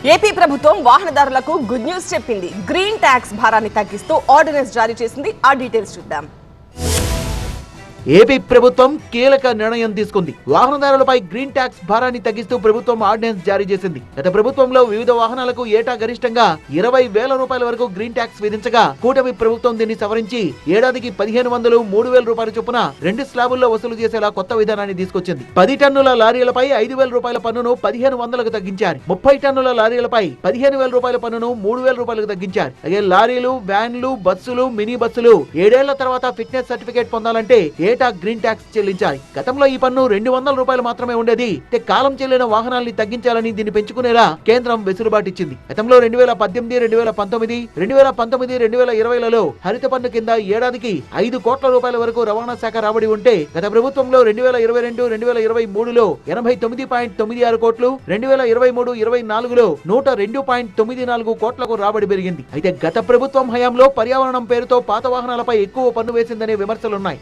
AP ప్రభుత్వం వాహనదారులకు good news చెప్పింది. గ్రీన్ ట్యాక్స్ భారాన్ని తగ్గిస్తూ ఆర్డినెన్స్ జారీ చేసింది. ఆ డీటెయిల్స్ చూద్దాం. ఏపీ ప్రభుత్వం కీలక నిర్ణయం తీసుకుంది. వాహనదారులపై గ్రీన్ ట్యాక్స్ భారాన్ని తగ్గిస్తూ ప్రభుత్వం ఆర్డినెన్స్ జారీ చేసింది. గత ప్రభుత్వంలో వివిధ వాహనాలకు ఏటా గరిష్టంగా 20,000 రూపాయల వరకు గ్రీన్ ట్యాక్స్ విధించగా కూటమి ప్రభుత్వం దీన్ని సవరించి ఏడాదికి 1,500, 3,000 రూపాయల చొప్పున 2 స్లాబుల్లో వసూలు చేసేలా కొత్త విధానాన్ని తీసుకొచ్చింది. 10 టన్నుల లారీలపై 5,000 రూపాయల పన్నును 1,500కు తగ్గించారు. 30 టన్నుల లారీలపై 15,000 రూపాయల పన్నును 3,000 రూపాయలకు తగ్గించారు. అలాగే లారీలు, వ్యాన్లు, బస్సులు, మినీ బస్సులు 7 ఏళ్ల తర్వాత ఫిట్నెస్ సర్టిఫికేట్ పొందాలంటే ఏటా గ్రీన్ ట్యాక్స్ చెల్లించాలి. గతంలో ఈ పన్ను 200 రూపాయలు మాత్రమే ఉండేది. కాలం చెల్లిన వాహనాల్ని తగ్గించాలని దీన్ని పెంచుకునేలా కేంద్రం వెసులుబాటిచ్చింది. గతంలో 2018, 2019, 2020లలో హరిత పన్ను కింద ఏడాదికి 5 కోట్ల రూపాయల వరకు రవాణా శాఖ రాబడి ఉంటే గత ప్రభుత్వంలో 2022, 2023లో 89.96 కోట్లు, 2023, 24లో 102.94 కోట్లకు రాబడి పెరిగింది. అయితే గత ప్రభుత్వం హయాంలో పర్యావరణం పేరుతో పాత వాహనాలపై ఎక్కువ పన్ను వేసిందనే విమర్శలున్నాయి.